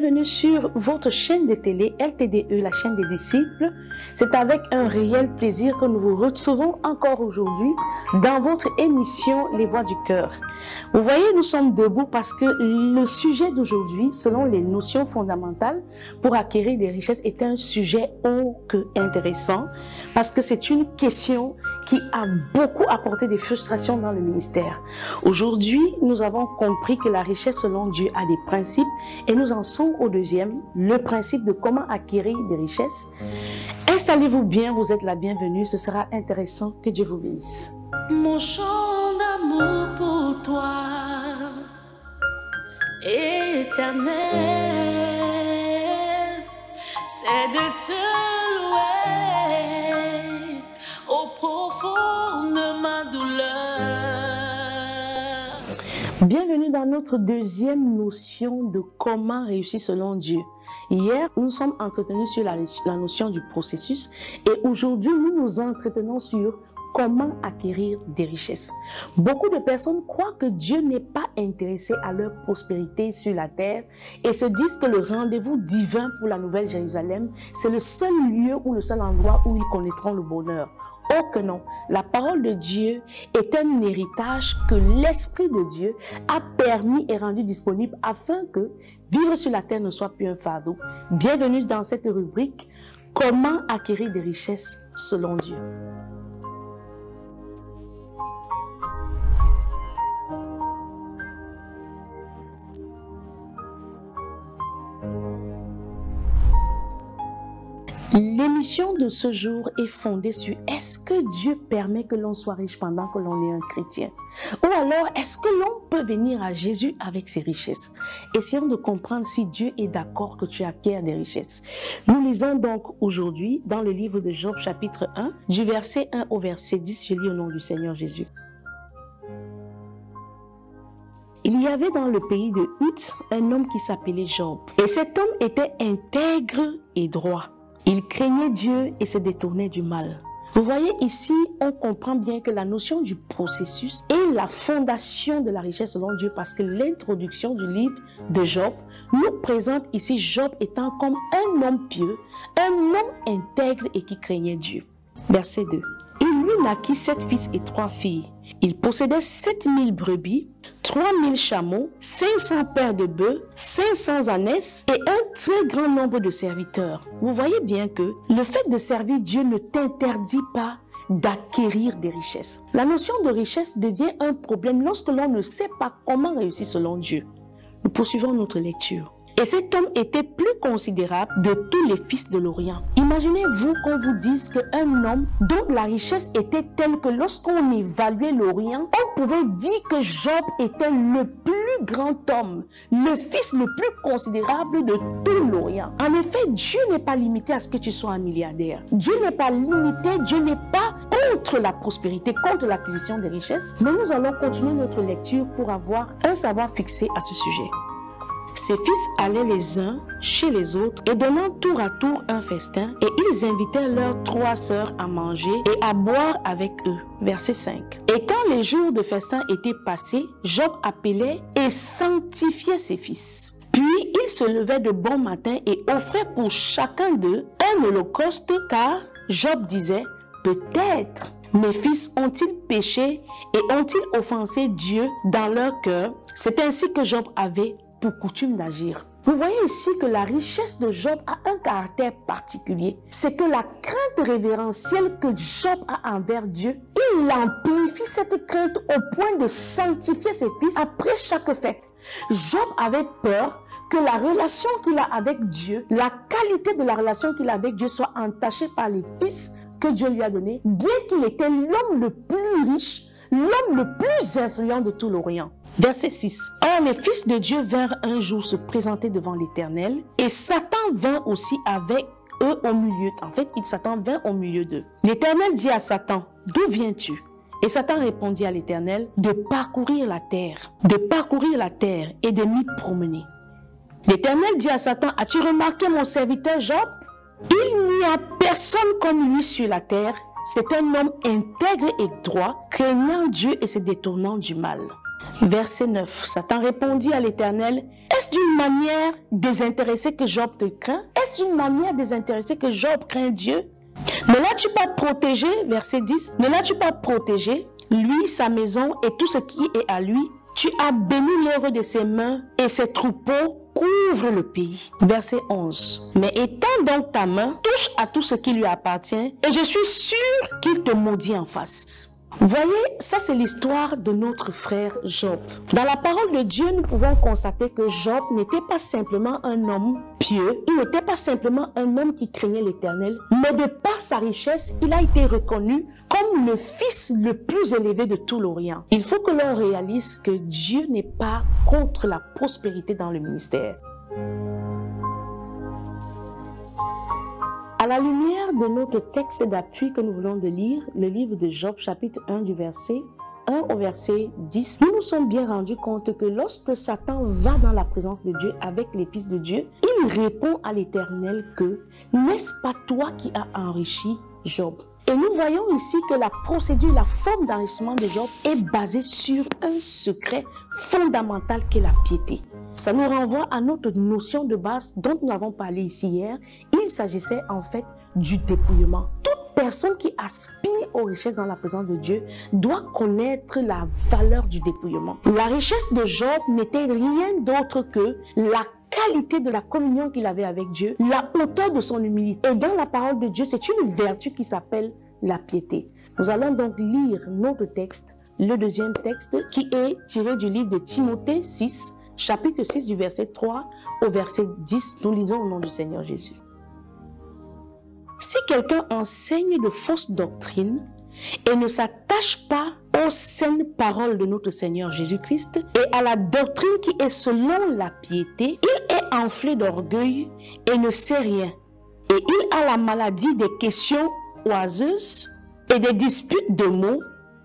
Bienvenue sur votre chaîne de télé LTDE, la chaîne des disciples. C'est avec un réel plaisir que nous vous retrouvons encore aujourd'hui dans votre émission Les Voix du Cœur. Vous voyez, nous sommes debout parce que le sujet d'aujourd'hui, selon les notions fondamentales pour acquérir des richesses, est un sujet ô que intéressant parce que c'est une question qui a beaucoup apporté des frustrations dans le ministère. Aujourd'hui, nous avons compris que la richesse selon Dieu a des principes et nous en sommes au deuxième, le principe de comment acquérir des richesses. Installez-vous bien, vous êtes la bienvenue, ce sera intéressant, que Dieu vous bénisse. Mon chant d'amour pour toi, éternel, c'est de te louer au profond de ma douleur. Bienvenue dans notre deuxième notion de comment réussir selon Dieu. Hier, nous sommes entretenus sur la notion du processus et aujourd'hui, nous nous entretenons sur comment acquérir des richesses. Beaucoup de personnes croient que Dieu n'est pas intéressé à leur prospérité sur la terre et se disent que le rendez-vous divin pour la Nouvelle Jérusalem, c'est le seul lieu ou le seul endroit où ils connaîtront le bonheur. Oh que non, la parole de Dieu est un héritage que l'Esprit de Dieu a permis et rendu disponible afin que vivre sur la terre ne soit plus un fardeau. Bienvenue dans cette rubrique « Comment acquérir des richesses selon Dieu ». L'émission de ce jour est fondée sur est-ce que Dieu permet que l'on soit riche pendant que l'on est un chrétien? Ou alors est-ce que l'on peut venir à Jésus avec ses richesses? Essayons de comprendre si Dieu est d'accord que tu acquières des richesses. Nous lisons donc aujourd'hui dans le livre de Job chapitre 1 du verset 1 au verset 10, je lis au nom du Seigneur Jésus. Il y avait dans le pays de Uz un homme qui s'appelait Job. Et cet homme était intègre et droit. Il craignait Dieu et se détournait du mal. Vous voyez ici, on comprend bien que la notion du processus est la fondation de la richesse selon Dieu parce que l'introduction du livre de Job nous présente ici Job étant comme un homme pieux, un homme intègre et qui craignait Dieu. Verset 2. Il lui naquit 7 fils et 3 filles. Il possédait 7000 brebis, 3000 chameaux, 500 paires de bœufs, 500 ânesses et un très grand nombre de serviteurs. Vous voyez bien que le fait de servir Dieu ne t'interdit pas d'acquérir des richesses. La notion de richesse devient un problème lorsque l'on ne sait pas comment réussir selon Dieu. Nous poursuivons notre lecture. Et cet homme était plus considérable de tous les fils de l'Orient. Imaginez-vous qu'on vous dise qu'un homme dont la richesse était telle que lorsqu'on évaluait l'Orient, on pouvait dire que Job était le plus grand homme, le fils le plus considérable de tout l'Orient. En effet, Dieu n'est pas limité à ce que tu sois un milliardaire. Dieu n'est pas limité, Dieu n'est pas contre la prospérité, contre l'acquisition des richesses. Mais nous allons continuer notre lecture pour avoir un savoir fixé à ce sujet. Ses fils allaient les uns chez les autres et donnant tour à tour un festin et ils invitaient leurs 3 sœurs à manger et à boire avec eux. Verset 5. Et quand les jours de festin étaient passés, Job appelait et sanctifiait ses fils. Puis il se levait de bon matin et offrait pour chacun d'eux un holocauste car Job disait « Peut-être mes fils ont-ils péché et ont-ils offensé Dieu dans leur cœur ?» C'est ainsi que Job avait pour coutume d'agir. Vous voyez ici que la richesse de Job a un caractère particulier. C'est que la crainte révérentielle que Job a envers Dieu, il amplifie cette crainte au point de sanctifier ses fils après chaque fête. Job avait peur que la relation qu'il a avec Dieu, la qualité de la relation qu'il a avec Dieu soit entachée par les fils que Dieu lui a donnés, bien qu'il était l'homme le plus riche, l'homme le plus influent de tout l'Orient. Verset 6. Or, les fils de Dieu vinrent un jour se présenter devant l'Éternel et Satan vint aussi avec eux au milieu. En fait, Satan vint au milieu d'eux. L'Éternel dit à Satan, « D'où viens-tu » Et Satan répondit à l'Éternel, « De parcourir la terre et de m'y promener. » L'Éternel dit à Satan, « As-tu remarqué mon serviteur Job? Il n'y a personne comme lui sur la terre. C'est un homme intègre et droit, craignant Dieu et se détournant du mal. » Verset 9. Satan répondit à l'Éternel, est-ce d'une manière désintéressée que Job te craint? Est-ce d'une manière désintéressée que Job craint Dieu? Ne l'as-tu pas protégé? Verset 10. Ne l'as-tu pas protégé, lui, sa maison et tout ce qui est à lui? Tu as béni l'œuvre de ses mains et ses troupeaux couvrent le pays. Verset 11. Mais étends donc ta main, touche à tout ce qui lui appartient et je suis sûr qu'il te maudit en face. Voyez, ça c'est l'histoire de notre frère Job. Dans la parole de Dieu, nous pouvons constater que Job n'était pas simplement un homme pieux, il n'était pas simplement un homme qui craignait l'Éternel, mais de par sa richesse, il a été reconnu comme le fils le plus élevé de tout l'Orient. Il faut que l'on réalise que Dieu n'est pas contre la prospérité dans le ministère. À la lumière de notre texte d'appui que nous venons de lire, le livre de Job, chapitre 1 du verset 1 au verset 10, nous nous sommes bien rendus compte que lorsque Satan va dans la présence de Dieu avec les fils de Dieu, il répond à l'Éternel que « N'est-ce pas toi qui as enrichi Job ?» Et nous voyons ici que la procédure, la forme d'enrichissement de Job est basée sur un secret fondamental qu'est la piété. Ça nous renvoie à notre notion de base dont nous avons parlé ici hier. Il s'agissait en fait du dépouillement. Toute personne qui aspire aux richesses dans la présence de Dieu doit connaître la valeur du dépouillement. La richesse de Job n'était rien d'autre que la qualité de la communion qu'il avait avec Dieu, la hauteur de son humilité. Et dans la parole de Dieu, c'est une vertu qui s'appelle la piété. Nous allons donc lire notre texte, le deuxième texte qui est tiré du livre de Timothée 6, chapitre 6 du verset 3 au verset 10. Nous lisons au nom du Seigneur Jésus. Si quelqu'un enseigne de fausses doctrines et ne s'attache pas aux saines paroles de notre Seigneur Jésus-Christ et à la doctrine qui est selon la piété, il est enflé d'orgueil et ne sait rien. Et il a la maladie des questions oiseuses et des disputes de mots,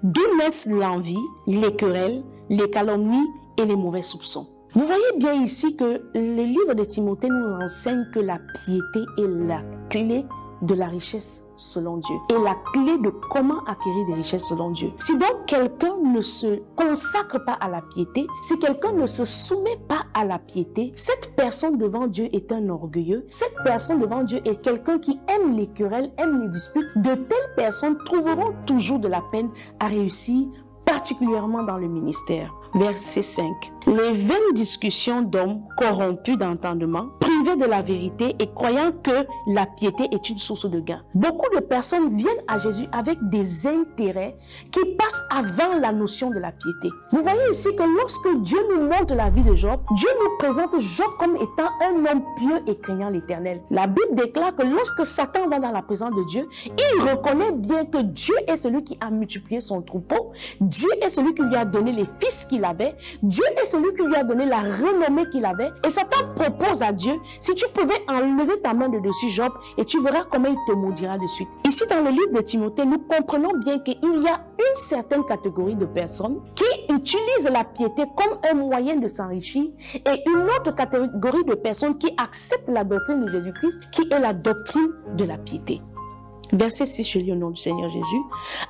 d'où naissent l'envie, les querelles, les calomnies et les mauvais soupçons. Vous voyez bien ici que le livre de Timothée nous enseigne que la piété est la clé de la richesse selon Dieu et la clé de comment acquérir des richesses selon Dieu. Si donc quelqu'un ne se consacre pas à la piété, si quelqu'un ne se soumet pas à la piété, cette personne devant Dieu est un orgueilleux, cette personne devant Dieu est quelqu'un qui aime les querelles, aime les disputes. De telles personnes trouveront toujours de la peine à réussir, particulièrement dans le ministère. Verset 5. Les vaines discussions d'hommes corrompus d'entendement, privés de la vérité et croyant que la piété est une source de gain. Beaucoup de personnes viennent à Jésus avec des intérêts qui passent avant la notion de la piété. Vous voyez ici que lorsque Dieu nous montre la vie de Job, Dieu nous présente Job comme étant un homme pieux et craignant l'Éternel. La Bible déclare que lorsque Satan va dans la présence de Dieu, il reconnaît bien que Dieu est celui qui a multiplié son troupeau, Dieu est celui qui lui a donné les fils qu'il avait, Dieu est celui qui lui a donné la renommée qu'il avait. Et Satan propose à Dieu, si tu pouvais enlever ta main de dessus Job, et tu verras comment il te maudira de suite. Ici dans le livre de Timothée, nous comprenons bien qu'il y a une certaine catégorie de personnes qui utilisent la piété comme un moyen de s'enrichir et une autre catégorie de personnes qui acceptent la doctrine de Jésus-Christ qui est la doctrine de la piété. Verset 6, je lis au nom du Seigneur Jésus.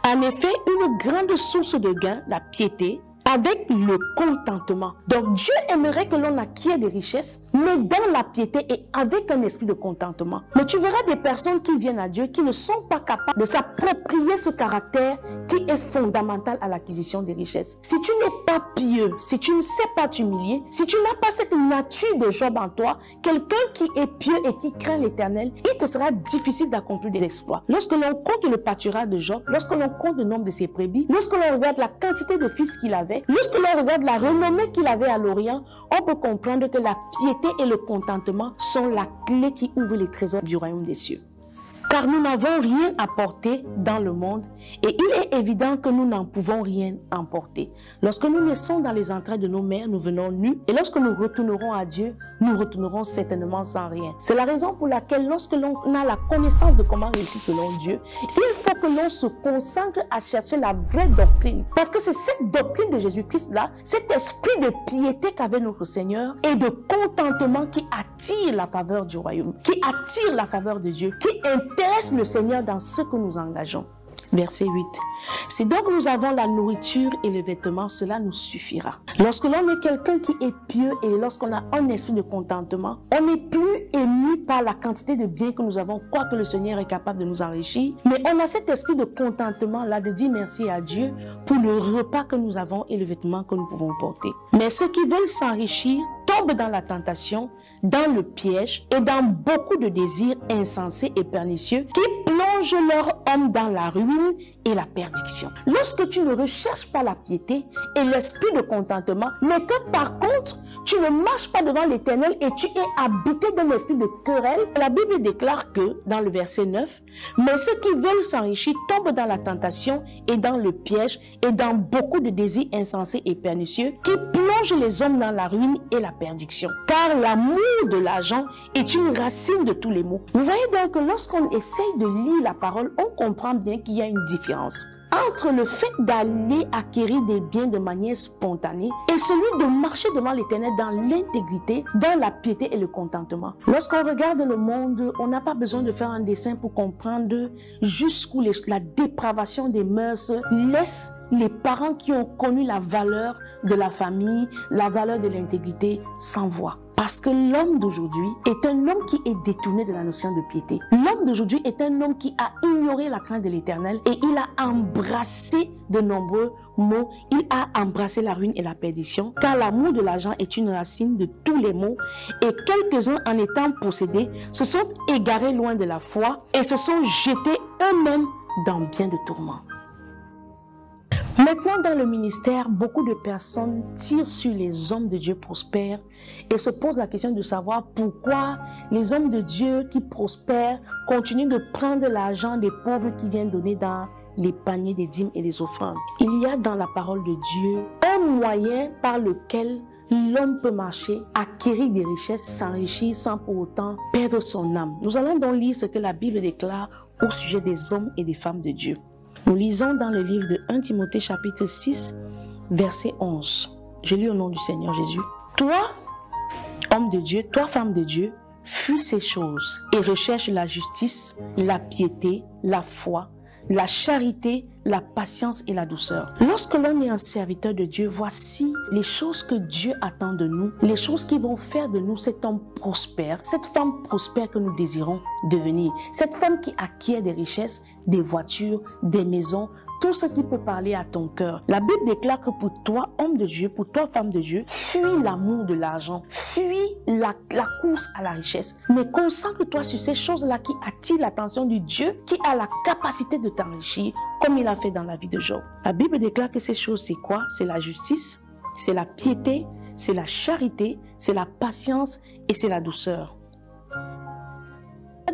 En effet, une grande source de gain, la piété, avec le contentement. Donc Dieu aimerait que l'on acquiert des richesses, mais dans la piété et avec un esprit de contentement. Mais tu verras des personnes qui viennent à Dieu qui ne sont pas capables de s'approprier ce caractère qui est fondamental à l'acquisition des richesses. Si tu n'es pas pieux, si tu ne sais pas t'humilier, si tu n'as pas cette nature de Job en toi, quelqu'un qui est pieux et qui craint l'Éternel, il te sera difficile d'accomplir des exploits. Lorsque l'on compte le pâturage de Job, lorsque l'on compte le nombre de ses brebis, lorsque l'on regarde la quantité de fils qu'il avait, lorsque l'on regarde la renommée qu'il avait à l'Orient, on peut comprendre que la piété et le contentement sont la clé qui ouvre les trésors du royaume des cieux. Car nous n'avons rien apporté dans le monde et il est évident que nous n'en pouvons rien emporter. Lorsque nous naissons dans les entrailles de nos mères, nous venons nus et lorsque nous retournerons à Dieu, nous retournerons certainement sans rien. C'est la raison pour laquelle lorsque l'on a la connaissance de comment réussir selon Dieu, il faut que l'on se consacre à chercher la vraie doctrine. Parce que c'est cette doctrine de Jésus-Christ-là, cet esprit de piété qu'avait notre Seigneur et de contentement qui attire la faveur du royaume, qui attire la faveur de Dieu, qui intéresse le Seigneur dans ce que nous engageons. Verset 8. Si donc nous avons la nourriture et le vêtement, cela nous suffira. Lorsque l'on est quelqu'un qui est pieux et lorsqu'on a un esprit de contentement, on n'est plus ému par la quantité de biens que nous avons, quoique le Seigneur est capable de nous enrichir. Mais on a cet esprit de contentement-là, de dire merci à Dieu pour le repas que nous avons et le vêtement que nous pouvons porter. Mais ceux qui veulent s'enrichir tombent dans la tentation, dans le piège et dans beaucoup de désirs insensés et pernicieux qui plongent leur homme dans la ruine et la perdition. Lorsque tu ne recherches pas la piété et l'esprit de contentement, mais que par contre, tu ne marches pas devant l'Éternel et tu es habité d'un esprit de querelle, la Bible déclare que, dans le verset 9, « Mais ceux qui veulent s'enrichir tombent dans la tentation et dans le piège et dans beaucoup de désirs insensés et pernicieux qui plongent les hommes dans la ruine et la perdition. Car l'amour de l'argent est une racine de tous les maux. » Vous voyez donc que lorsqu'on essaye de lire la parole, on comprend bien qu'il y a une différence entre le fait d'aller acquérir des biens de manière spontanée et celui de marcher devant l'Éternel dans l'intégrité, dans la piété et le contentement. Lorsqu'on regarde le monde, on n'a pas besoin de faire un dessin pour comprendre jusqu'où la dépravation des mœurs laisse les parents qui ont connu la valeur de la famille, la valeur de l'intégrité sans voix. Parce que l'homme d'aujourd'hui est un homme qui est détourné de la notion de piété. L'homme d'aujourd'hui est un homme qui a ignoré la crainte de l'Éternel et il a embrassé de nombreux maux. Il a embrassé la ruine et la perdition, car l'amour de l'argent est une racine de tous les maux. Et quelques-uns, en étant possédés, se sont égarés loin de la foi et se sont jetés eux-mêmes dans bien de tourments. Maintenant, dans le ministère, beaucoup de personnes tirent sur les hommes de Dieu prospères et se posent la question de savoir pourquoi les hommes de Dieu qui prospèrent continuent de prendre l'argent des pauvres qui viennent donner dans les paniers des dîmes et des offrandes. Il y a dans la parole de Dieu un moyen par lequel l'homme peut marcher, acquérir des richesses, s'enrichir sans pour autant perdre son âme. Nous allons donc lire ce que la Bible déclare au sujet des hommes et des femmes de Dieu. Nous lisons dans le livre de 1 Timothée chapitre 6, verset 11. Je lis au nom du Seigneur Jésus. Toi, homme de Dieu, toi, femme de Dieu, fuis ces choses et recherche la justice, la piété, la foi, la charité, la patience et la douceur. Lorsque l'on est un serviteur de Dieu, voici les choses que Dieu attend de nous, les choses qui vont faire de nous cet homme prospère, cette femme prospère que nous désirons devenir, cette femme qui acquiert des richesses, des voitures, des maisons, tout ce qui peut parler à ton cœur. La Bible déclare que pour toi, homme de Dieu, pour toi, femme de Dieu, fuis l'amour de l'argent, fuis la course à la richesse, mais concentre-toi sur ces choses-là qui attirent l'attention du Dieu qui a la capacité de t'enrichir, comme il a fait dans la vie de Job. La Bible déclare que ces choses, c'est quoi? C'est la justice, c'est la piété, c'est la charité, c'est la patience et c'est la douceur.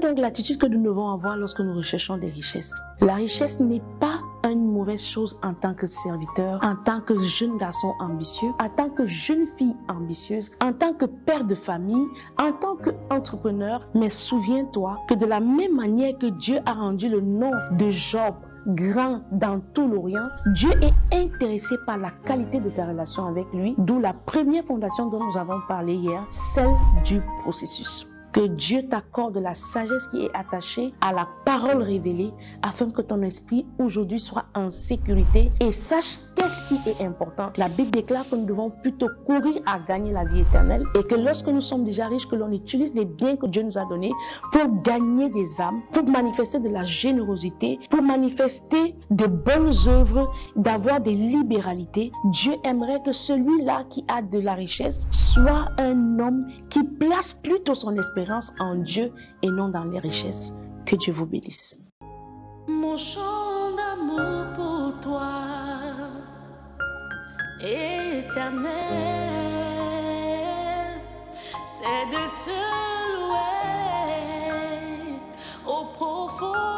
Donc l'attitude que nous devons avoir lorsque nous recherchons des richesses. La richesse n'est pas une mauvaise chose en tant que serviteur, en tant que jeune garçon ambitieux, en tant que jeune fille ambitieuse, en tant que père de famille, en tant qu'entrepreneur. Mais souviens-toi que de la même manière que Dieu a rendu le nom de Job grand dans tout l'Orient, Dieu est intéressé par la qualité de ta relation avec lui, d'où la première fondation dont nous avons parlé hier, celle du processus. Que Dieu t'accorde la sagesse qui est attachée à la parole révélée afin que ton esprit aujourd'hui soit en sécurité et sache qu'est-ce qui est important. La Bible déclare que nous devons plutôt courir à gagner la vie éternelle et que lorsque nous sommes déjà riches, que l'on utilise les biens que Dieu nous a donnés pour gagner des âmes, pour manifester de la générosité, pour manifester de bonnes œuvres, d'avoir des libéralités. Dieu aimerait que celui-là qui a de la richesse soit un homme qui place plutôt son espérance en Dieu et non dans les richesses. Que Dieu vous bénisse. Mon chant d'amour pour toi, éternel, c'est de te louer au profond.